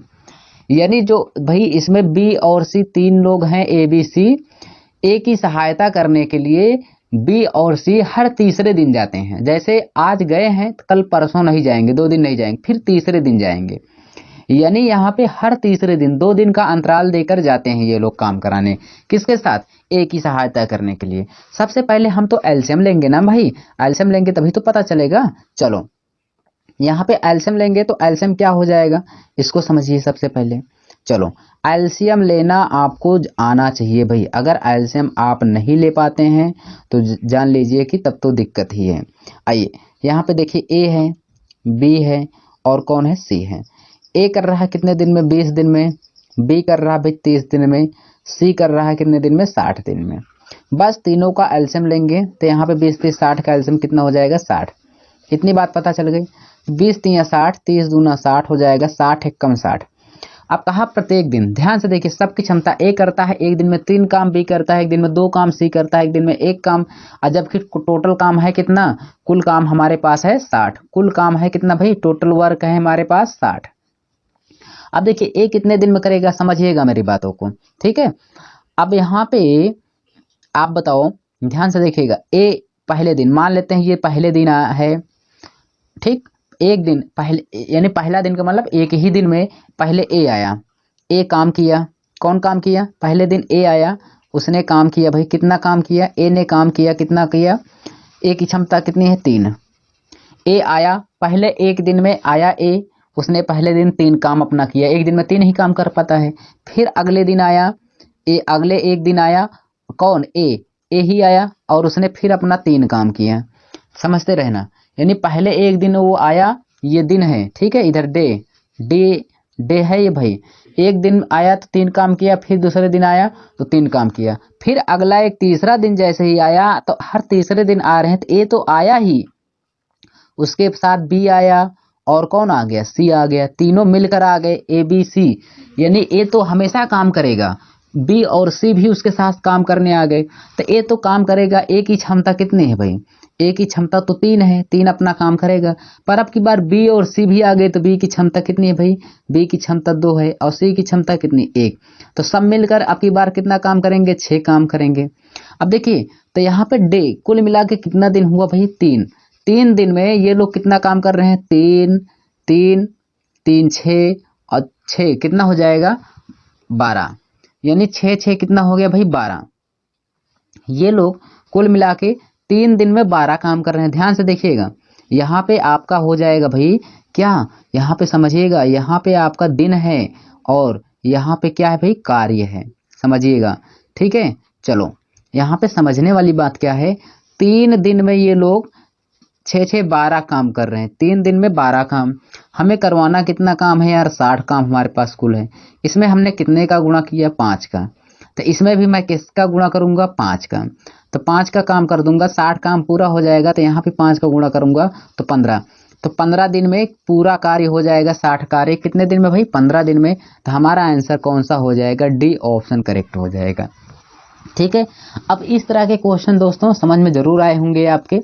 यानी जो भाई इसमें बी और सी 3 लोग हैं, ए बी सी, ए की सहायता करने के लिए बी और सी हर तीसरे दिन जाते हैं। जैसे आज गए हैं, कल परसों नहीं जाएंगे, 2 दिन नहीं जाएंगे, फिर तीसरे दिन जाएंगे। यानी यहाँ पे हर तीसरे दिन 2 दिन का अंतराल देकर जाते हैं ये लोग काम कराने, किसके साथ, ए की सहायता करने के लिए। सबसे पहले हम तो एलसीएम लेंगे ना भाई, एलसीएम लेंगे तभी तो पता चलेगा। चलो यहाँ पे एलसीएम लेंगे तो एलसीएम क्या हो जाएगा, इसको समझिए सबसे पहले। चलो एलसीएम लेना आपको आना चाहिए भाई, अगर एलसीएम आप नहीं ले पाते हैं तो जान लीजिए कि तब तो दिक्कत ही है। आइए यहाँ पे देखिए, ए है, बी है और कौन है, सी है। ए कर रहा है कितने दिन में, 20 दिन में, बी कर रहा है भाई 30 दिन में, सी कर रहा है कितने दिन में, 60 दिन में। बस तीनों का एलसीएम लेंगे तो यहाँ पे 20 30 60 का एलसीएम कितना हो जाएगा 60। इतनी बात पता चल गई। 20 तिया 60, 30 दूना 60 हो जाएगा, 60 एक कम 60। अब कहा प्रत्येक दिन, ध्यान से देखिए, सबकी क्षमता ए करता है, एक दिन में 3 काम, बी करता है एक दिन में 2 काम, सी करता है एक दिन में 1 काम, और जबकि टोटल काम है कितना, कुल काम हमारे पास है 60। कुल काम है कितना भाई, टोटल वर्क है हमारे पास 60। अब देखिए ए कितने दिन में करेगा, समझिएगा मेरी बातों को, ठीक है। अब यहाँ पे आप बताओ, ध्यान से देखिएगा, ए पहले दिन मान लेते हैं, ये पहले दिन है, ठीक। एक दिन पहले, यानी पहला दिन का मतलब एक ही दिन में पहले ए आया, ए काम किया। कौन काम किया, पहले दिन ए आया, उसने काम किया भाई, कितना काम किया, ए ने काम किया, कितना किया, ए की क्षमता कितनी है 3। ए आया पहले एक दिन में आया ए, उसने पहले दिन 3 काम अपना किया, एक दिन में 3 ही काम कर पाता है। फिर अगले दिन आया ए, अगले एक दिन आया कौन, ए ही आया और उसने फिर अपना 3 काम किया। समझते रहना, यानी पहले एक दिन वो आया, ये दिन है, ठीक है, इधर डे है ये भाई, एक दिन आया तो 3 काम किया, फिर दूसरे दिन आया तो 3 काम किया, फिर अगला एक तीसरा दिन जैसे ही आया, तो हर तीसरे दिन आ रहे हैं, तो ए तो आया ही, उसके साथ बी आया और कौन आ गया, सी आ गया, तीनों मिलकर आ गए ए बी सी। यानी ए तो हमेशा काम करेगा, बी और सी भी उसके साथ काम करने आ गए, तो ए तो काम करेगा। ए की क्षमता कितनी है भाई, ए की क्षमता तो 3 है, 3 अपना काम करेगा। पर अब की बार बी और सी भी आ गए, तो बी की क्षमता कितनी है भाई, बी की क्षमता 2 है और सी की क्षमता कितनी 1, तो सब मिलकर अब की बार कितना काम करेंगे, 6 काम करेंगे। अब देखिए तो यहाँ पे डे कुल मिला के कितना दिन हुआ भाई, 3 दिन में ये लोग कितना काम कर रहे हैं, 3 3 3 6 और 6 कितना हो जाएगा 12, यानी 6 6 कितना हो गया भाई 12। ये लोग कुल मिला के 3 दिन में 12 काम कर रहे हैं। ध्यान से देखिएगा, यहाँ पे आपका हो जाएगा भाई क्या, यहाँ पे समझिएगा, यहाँ पे आपका दिन है और यहाँ पे क्या है भाई, कार्य है, समझिएगा, ठीक है। चलो यहाँ पे समझने वाली बात क्या है, 3 दिन में ये लोग छः छः 12 काम कर रहे हैं, 3 दिन में 12 काम। हमें करवाना कितना काम है यार, 60 काम हमारे पास कुल है। इसमें हमने कितने का गुणा किया, 5 का। तो इसमें भी मैं किसका गुणा करूंगा, 5 का। तो 5 का काम कर दूंगा, 60 काम पूरा हो जाएगा। तो यहाँ पे 5 का गुणा करूंगा तो 15। तो 15 दिन में पूरा कार्य हो जाएगा, 60 कार्य कितने दिन में भाई, 15 दिन में। तो हमारा आंसर कौन सा हो जाएगा, डी ऑप्शन करेक्ट हो जाएगा। ठीक है। अब इस तरह के क्वेश्चन दोस्तों समझ में जरूर आए होंगे आपके,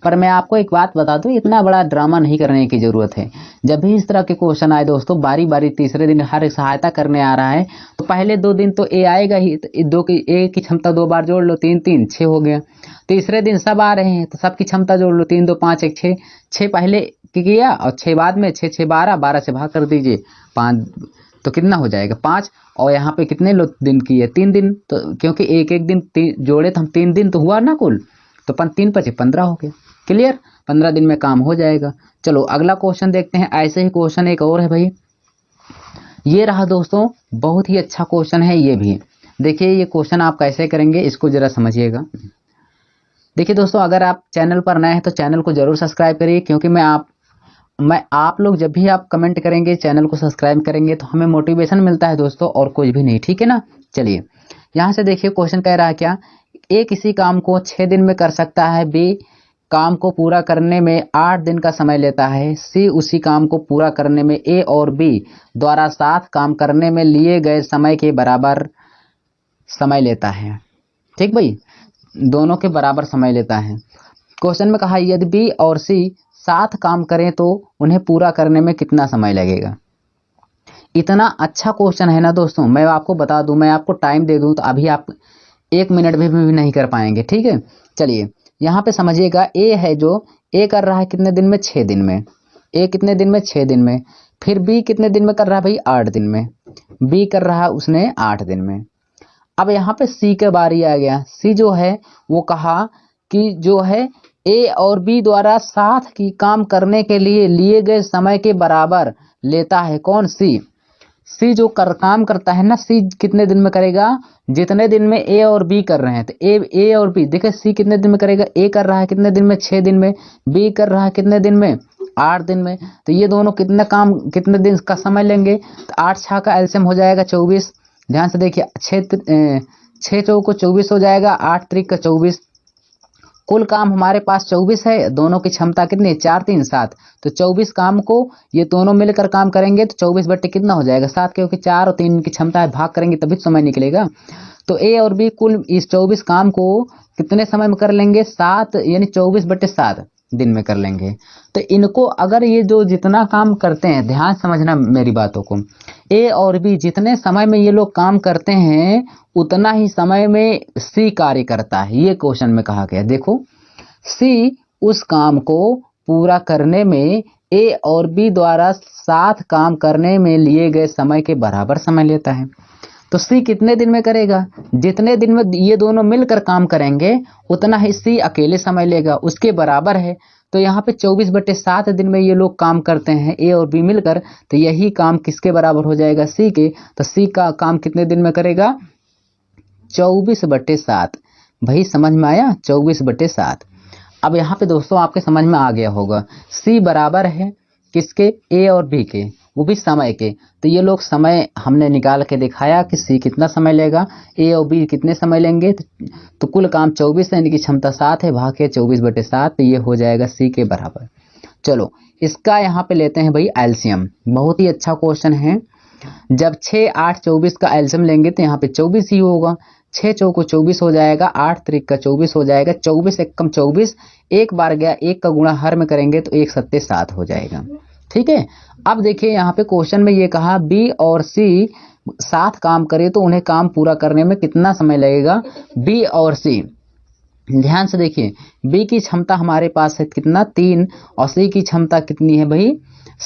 पर मैं आपको एक बात बता दूं, इतना बड़ा ड्रामा नहीं करने की जरूरत है। जब भी इस तरह के क्वेश्चन आए दोस्तों, बारी बारी तीसरे दिन हर एक सहायता करने आ रहा है, तो पहले 2 दिन तो ए आएगा ही, तो दो की ए की क्षमता 2 बार जोड़ लो, 3 3 6 हो गया। तीसरे दिन सब आ रहे हैं तो सबकी क्षमता जोड़ लो, 3 2 5 1 6, 6 पहले किया और 6 बाद में, 6 6 12, 12 से भाग कर दीजिए 5, तो कितना हो जाएगा 5। और यहाँ पे कितने लोग दिन की है, 3 दिन। तो क्योंकि एक एक दिन जोड़े तो हम 3 दिन तो हुआ ना कुल, तो 3 5 15 हो गया। क्लियर, 15 दिन में काम हो जाएगा। चलो अगला क्वेश्चन देखते हैं। ऐसे ही क्वेश्चन एक और है भाई, ये रहा दोस्तों, बहुत ही अच्छा क्वेश्चन है ये भी। देखिए ये क्वेश्चन आप कैसे करेंगे इसको जरा समझिएगा। देखिए दोस्तों, अगर आप चैनल पर नए हैं तो चैनल को जरूर सब्सक्राइब करिए, क्योंकि मैं आप लोग जब भी आप कमेंट करेंगे, चैनल को सब्सक्राइब करेंगे, तो हमें मोटिवेशन मिलता है दोस्तों, और कुछ भी नहीं। ठीक है ना। चलिए यहाँ से देखिए क्वेश्चन कह रहा है क्या, ए किसी काम को 6 दिन में कर सकता है, बी काम को पूरा करने में 8 दिन का समय लेता है, सी उसी काम को पूरा करने में ए और बी द्वारा साथ काम करने में लिए गए समय के बराबर समय लेता है। ठीक भाई, दोनों के बराबर समय लेता है। क्वेश्चन में कहा यदि बी और सी साथ काम करें तो उन्हें पूरा करने में कितना समय लगेगा। इतना अच्छा क्वेश्चन है ना दोस्तों, मैं आपको बता दूं, मैं आपको टाइम दे दूं तो अभी आप 1 मिनट भी नहीं कर पाएंगे। ठीक है। चलिए यहाँ पे समझिएगा, ए है जो ए कर रहा है कितने दिन में, 6 दिन में। ए कितने दिन में, 6 दिन में। फिर बी कितने दिन में कर रहा है भाई, 8 दिन में। बी कर रहा है उसने 8 दिन में। अब यहाँ पे सी के बारी आ गया। सी जो है वो कहा कि जो है ए और बी द्वारा साथ की काम करने के लिए गए समय के बराबर लेता है। कौन, सी। सी जो काम करता है ना, सी कितने दिन में करेगा, जितने दिन में ए और बी कर रहे हैं। तो ए और बी देखिए, सी कितने दिन में करेगा, ए कर रहा है कितने दिन में, 6 दिन में। बी कर रहा है कितने दिन में, 8 दिन में। तो ये दोनों कितने दिन का समय लेंगे। तो 8 6 का एलसीएम हो जाएगा 24। ध्यान से देखिए, 6 चौक को 24 हो जाएगा, 8 त्रिक का 24। कुल काम हमारे पास 24 है, दोनों की क्षमता कितनी, 4 3 7। तो 24 काम को ये दोनों मिलकर काम करेंगे तो 24 बट्टे कितना हो जाएगा, 7, क्योंकि 4 और 3 की क्षमता है, भाग करेंगे तभी समय निकलेगा। तो ए और बी कुल इस 24 काम को कितने समय में कर लेंगे, 7, यानी 24/7 दिन में कर लेंगे। तो इनको अगर ये जो जितना काम करते हैं, ध्यान समझना मेरी बातों को, ए और बी जितने समय में ये लोग काम करते हैं उतना ही समय में सी कार्य करता है। ये क्वेश्चन में कहा गया। देखो, सी उस काम को पूरा करने में ए और बी द्वारा साथ काम करने में लिए गए समय के बराबर समय लेता है। तो सी कितने दिन में करेगा, जितने दिन में ये दोनों मिलकर काम करेंगे उतना ही सी अकेले समय लेगा, उसके बराबर है। तो यहाँ पे 24/7 दिन में ये लोग काम करते हैं, ए और बी मिलकर। तो यही काम किसके बराबर हो जाएगा, सी के। तो सी का काम कितने दिन में करेगा, 24/7। भाई समझ में आया, 24/7। अब यहाँ पे दोस्तों आपके समझ में आ गया होगा, सी बराबर है किसके, ए और बी के, वो भी समय के। तो ये लोग समय हमने निकाल के दिखाया कि सी कितना समय लेगा, ए और बी कितने समय लेंगे। तो कुल काम 24 है, इनकी क्षमता 7 है, भाग के 24/7। तो ये हो जाएगा सी के बराबर। चलो इसका यहाँ पे लेते हैं भाई एलसीएम। बहुत ही अच्छा क्वेश्चन है। जब 6 8 24 का एलसीएम लेंगे तो यहाँ पे 24 ही होगा। 6 चौक को 24 हो जाएगा, 8 त्रिक का 24 हो जाएगा, 24 एक कम 24, एक बार गया, एक का गुणा हर में करेंगे तो 1 7 7 हो जाएगा। ठीक है। अब देखिए यहाँ पे क्वेश्चन में ये कहा बी और सी साथ काम करे तो उन्हें काम पूरा करने में कितना समय लगेगा। बी और सी, ध्यान से देखिए, बी की क्षमता हमारे पास है कितना, 3, और सी की क्षमता कितनी है भाई,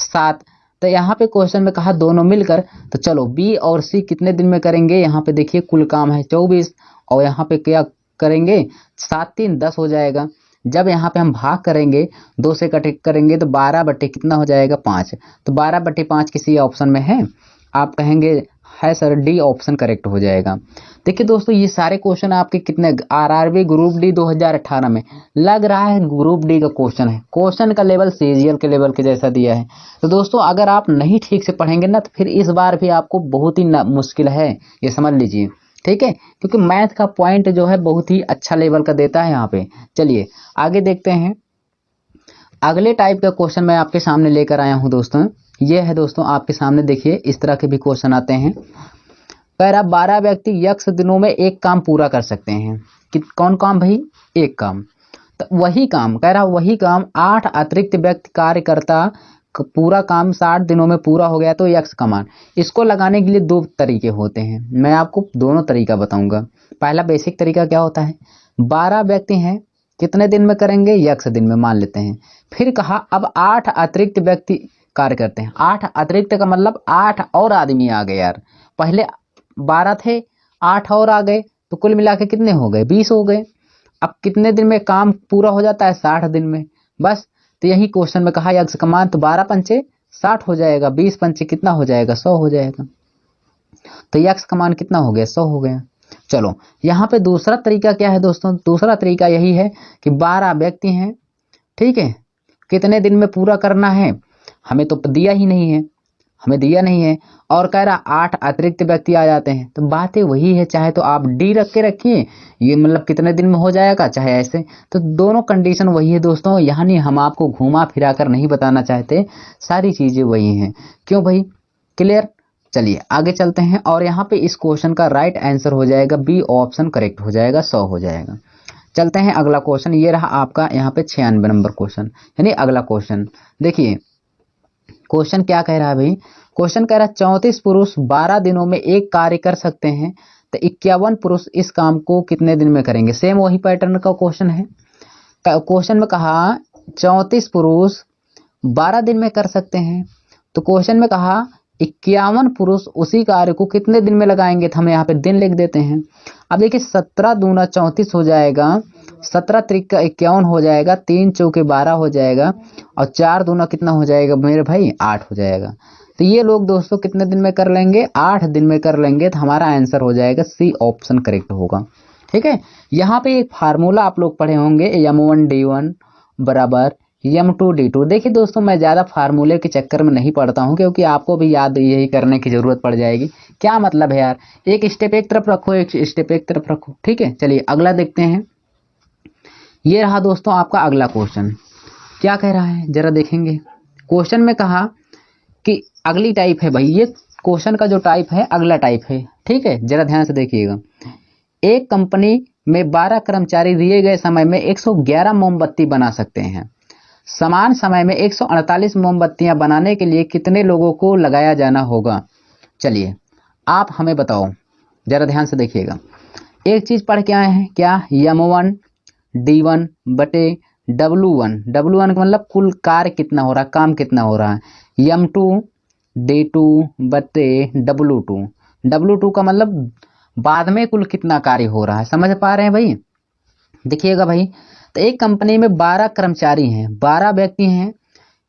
7। तो यहाँ पे क्वेश्चन में कहा दोनों मिलकर, तो चलो बी और सी कितने दिन में करेंगे। यहाँ पे देखिए कुल काम है 24, और यहाँ पे क्या करेंगे, 7 3 10 हो जाएगा। जब यहाँ पे हम भाग करेंगे, 2 से कट करेंगे तो 12 बट्टे कितना हो जाएगा, 5। तो 12/5 किसी ऑप्शन में है, आप कहेंगे है सर, डी ऑप्शन करेक्ट हो जाएगा। देखिए दोस्तों, ये सारे क्वेश्चन आपके कितने आरआरबी ग्रुप डी 2018 में लग रहा है ग्रुप डी का क्वेश्चन है। क्वेश्चन का लेवल सीजीएल के लेवल के जैसा दिया है। तो दोस्तों अगर आप नहीं ठीक से पढ़ेंगे ना तो फिर इस बार भी आपको बहुत ही मुश्किल है, ये समझ लीजिए, ठीक है, क्योंकि मैथ का पॉइंट जो है बहुत ही अच्छा लेवल का देता है यहाँ पे। चलिए आगे देखते हैं। अगले टाइप का क्वेश्चन मैं आपके सामने लेकर आया हूँ दोस्तों। ये है दोस्तों आपके सामने, देखिए इस तरह के भी क्वेश्चन आते हैं। कह रहा 12 व्यक्ति यक्ष दिनों में एक काम पूरा कर सकते हैं। कि कौन काम भाई? एक काम। तो वही काम कह रहा, वही काम 8 अतिरिक्त व्यक्ति कार्यकर्ता पूरा काम 60 दिनों में पूरा हो गया तो यक्ष कमान। इसको लगाने के लिए 2 तरीके होते हैं, मैं आपको दोनों तरीका बताऊंगा। पहला बेसिक तरीका क्या होता है, 12 व्यक्ति हैं, कितने दिन में करेंगे? यक्ष दिन में मान लेते हैं। फिर कहा अब 8 अतिरिक्त व्यक्ति कार्य करते हैं। 8 अतिरिक्त का मतलब 8 और आदमी आ गए यार। पहले 12 थे, 8 और आ गए, तो कुल मिला के कितने हो गए? 20 हो गए। अब कितने दिन में काम पूरा हो जाता है? 60 दिन में। बस तो यही क्वेश्चन में कहा यक्ष कमान, तो 12 पंचे 60 हो जाएगा, 20 पंचे कितना हो जाएगा? 100 हो जाएगा। तो यक्ष कमान कितना हो गया? 100 हो गया। चलो यहाँ पे दूसरा तरीका क्या है दोस्तों? दूसरा तरीका यही है कि 12 व्यक्ति हैं, ठीक है, कितने दिन में पूरा करना है? हमें तो दिया ही नहीं है, हमें दिया नहीं है, और कह रहा 8 अतिरिक्त व्यक्ति आ जाते हैं। तो बातें वही है, चाहे तो आप डी रख के रखिए, ये मतलब कितने दिन में हो जाएगा, चाहे ऐसे। तो दोनों कंडीशन वही है दोस्तों, यहाँ नहीं हम आपको घुमा फिरा कर नहीं बताना चाहते, सारी चीजें वही हैं। क्यों भाई? क्लियर? चलिए आगे चलते हैं। और यहाँ पे इस क्वेश्चन का राइट आंसर हो जाएगा बी ऑप्शन करेक्ट हो जाएगा, 100 हो जाएगा। चलते हैं अगला क्वेश्चन। ये रहा आपका यहाँ पे 96 नंबर क्वेश्चन, यानी अगला क्वेश्चन। देखिए क्वेश्चन क्या कह रहा है भाई? क्वेश्चन कह रहा है 34 पुरुष 12 दिनों में एक कार्य कर सकते हैं, तो 51 पुरुष इस काम को कितने दिन में करेंगे? सेम वही पैटर्न का क्वेश्चन है। क्वेश्चन में कहा 34 पुरुष 12 दिन में कर सकते हैं, तो क्वेश्चन में कहा 51 पुरुष उसी कार्य को कितने दिन में लगाएंगे? तो हम यहाँ पे दिन लिख देते हैं। अब देखिए 17 दूना 34 हो जाएगा, 17 त्रिका 51 हो जाएगा, 3 चौके 12 हो जाएगा, और 4 दूना कितना हो जाएगा मेरे भाई? 8 हो जाएगा। तो ये लोग दोस्तों कितने दिन में कर लेंगे? 8 दिन में कर लेंगे। तो हमारा आंसर हो जाएगा सी ऑप्शन करेक्ट होगा। ठीक है, यहाँ पे एक फार्मूला आप लोग पढ़े होंगे, M1D1 बराबर M2D2। देखिए दोस्तों मैं ज़्यादा फार्मूले के चक्कर में नहीं पढ़ता हूँ, क्योंकि आपको भी याद यही करने की ज़रूरत पड़ जाएगी। क्या मतलब है यार, एक स्टेप एक तरफ रखो, एक स्टेप एक तरफ रखो। ठीक है, चलिए अगला देखते हैं। ये रहा दोस्तों आपका अगला क्वेश्चन। क्या कह रहा है जरा देखेंगे। क्वेश्चन में कहा कि अगली टाइप है भाई, ये क्वेश्चन का जो टाइप है अगला टाइप है। ठीक है, जरा ध्यान से देखिएगा। एक कंपनी में 12 कर्मचारी दिए गए समय में 111 मोमबत्ती बना सकते हैं। समान समय में 148 मोमबत्तियां बनाने के लिए कितने लोगों को लगाया जाना होगा? चलिए आप हमें बताओ, जरा ध्यान से देखिएगा। एक चीज पढ़ के आए हैं क्या? M1D1 बटे W1। W1 का मतलब कुल कार्य कितना हो रहा है, काम कितना हो रहा है। M2D2 बटे W2। W2 का मतलब बाद में कुल कितना कार्य हो रहा है। समझ पा रहे हैं भाई? देखिएगा भाई, तो एक कंपनी में 12 कर्मचारी हैं, 12 व्यक्ति हैं,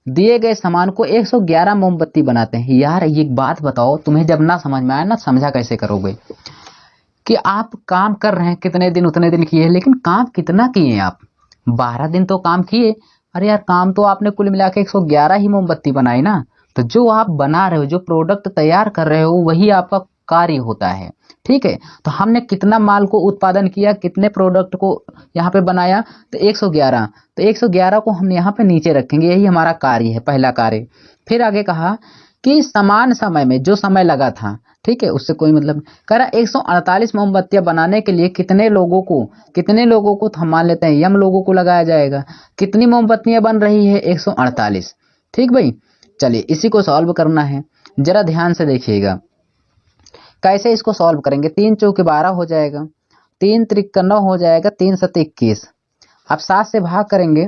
दिए गए सामान को 111 मोमबत्ती बनाते हैं। यार ये बात बताओ, तुम्हें जब ना समझ में आए ना, समझा कैसे करोगे कि आप काम कर रहे हैं, कितने दिन उतने दिन किए, लेकिन काम कितना किए आप? 12 दिन तो काम किए। अरे यार काम तो आपने कुल मिला के 111 ही मोमबत्ती बनाई ना। तो जो आप बना रहे हो, जो प्रोडक्ट तैयार कर रहे हो, वही आपका कार्य होता है। ठीक है, तो हमने कितना माल को उत्पादन किया, कितने प्रोडक्ट को यहाँ पे बनाया? तो 111। तो 111 को हम यहाँ पे नीचे रखेंगे, यही हमारा कार्य है, पहला कार्य। फिर आगे कहा कि समान समय में जो समय लगा था, ठीक है, उससे कोई मतलब कह रहा 148 मोमबत्तियां बनाने के लिए कितने लोगों को तो हम मान लेते हैं M लोगों को लगाया जाएगा। कितनी मोमबत्तियां बन रही है? 148। ठीक भाई, चलिए इसी को सॉल्व करना है, जरा ध्यान से देखिएगा। कैसे इसको सॉल्व करेंगे? 3 चौके 12 हो जाएगा, 3 त्रिक 9 हो जाएगा, 3 सत 21। अब 7 से भाग करेंगे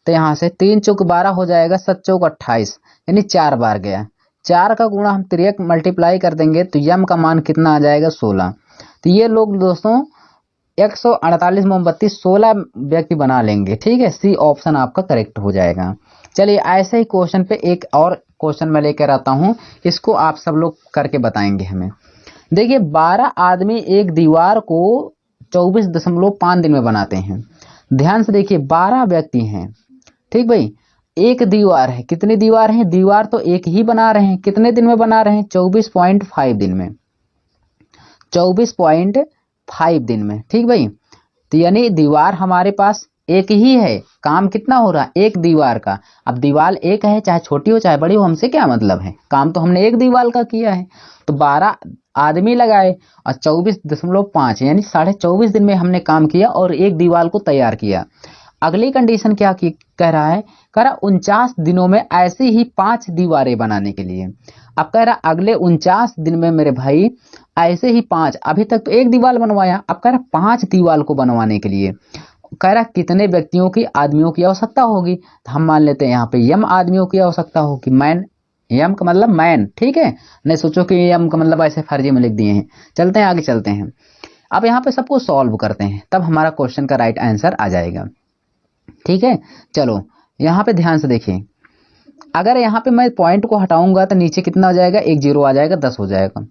तो यहाँ से 3 चौक 12 हो जाएगा, 7 चौक 28, यानी 4 बार गया। 4 का गुणा हम 3 मल्टीप्लाई कर देंगे तो M का मान कितना आ जाएगा? 16। तो ये लोग दोस्तों 148 मोमबत्ती 16 व्यक्ति बना लेंगे। ठीक है, सी ऑप्शन आपका करेक्ट हो जाएगा। चलिए ऐसे ही क्वेश्चन पे एक और क्वेश्चन मैं लेकर आता हूँ, इसको आप सब लोग करके बताएंगे हमें। देखिए 12 आदमी एक दीवार को 24.5 दिन में बनाते हैं। ध्यान से देखिए 12 व्यक्ति हैं, ठीक भाई, एक दीवार है। कितनी दीवार है? दीवार तो एक ही बना रहे हैं। कितने दिन में बना रहे हैं? 24.5 दिन में, 24.5 दिन में, ठीक भाई। तो यानी दीवार हमारे पास एक ही है, काम कितना हो रहा है? एक दीवार का। अब दीवार एक है, चाहे छोटी हो चाहे बड़ी हो, हमसे क्या मतलब है, काम तो हमने एक दीवार का किया है। तो 12 आदमी लगाए और 24.5 यानी 24.5 दिन में हमने काम किया और एक दीवार को तैयार किया। अगली कंडीशन क्या कह रहा है? कह रहा 49 दिनों में ऐसी ही 5 दीवारें बनाने के लिए। अब कह रहा अगले 49 दिन में मेरे भाई ऐसे ही 5, अभी तक तो एक दीवार बनवाया, अब कह रहा 5 दीवार को बनवाने के लिए कह रहा कितने व्यक्तियों की, आदमियों की आवश्यकता होगी। तो हम मान लेते हैं यहाँ पे यम आदमियों की आवश्यकता होगी। मैन, यम का मतलब मैन, ठीक है, नहीं सोचो कि यम का मतलब ऐसे फर्जी में लिख दिए हैं। चलते हैं आगे, चलते हैं। अब यहाँ पे सबको सॉल्व करते हैं, तब हमारा क्वेश्चन का राइट आंसर आ जाएगा, ठीक है। चलो यहाँ पे ध्यान से देखिए, अगर यहाँ पे मैं पॉइंट को हटाऊंगा तो नीचे कितना हो जाएगा? 1 0 आ जाएगा, 10 हो जाएगा।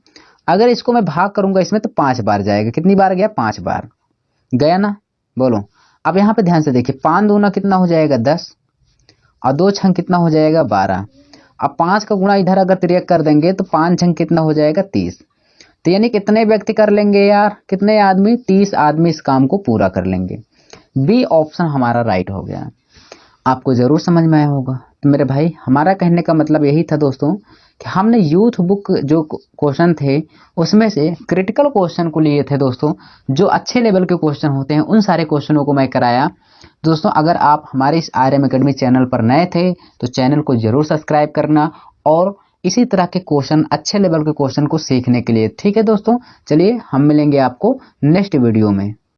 अगर इसको मैं भाग करूंगा इसमें तो 5 बार जाएगा। कितनी बार गया? 5 बार गया ना, बोलो। अब यहाँ पे ध्यान से देखिए, 5 दूना कितना हो जाएगा? 10 और 2 छंग कितना हो जाएगा? 12। अब 5 का गुणा इधर अगर तिरक कर देंगे तो 5 छंग कितना हो जाएगा? 30। तो यानी कितने व्यक्ति कर लेंगे यार? कितने आदमी? 30 आदमी इस काम को पूरा कर लेंगे। बी ऑप्शन हमारा राइट हो गया। आपको जरूर समझ में आया होगा। तो मेरे भाई हमारा कहने का मतलब यही था दोस्तों कि हमने यूथ बुक जो क्वेश्चन थे उसमें से क्रिटिकल क्वेश्चन को लिए थे दोस्तों, जो अच्छे लेवल के क्वेश्चन होते हैं उन सारे क्वेश्चनों को मैं कराया। दोस्तों अगर आप हमारे इस आरएम एकेडमी चैनल पर नए थे तो चैनल को जरूर सब्सक्राइब करना और इसी तरह के क्वेश्चन, अच्छे लेवल के क्वेश्चन को सीखने के लिए, ठीक है दोस्तों। चलिए हम मिलेंगे आपको नेक्स्ट वीडियो में।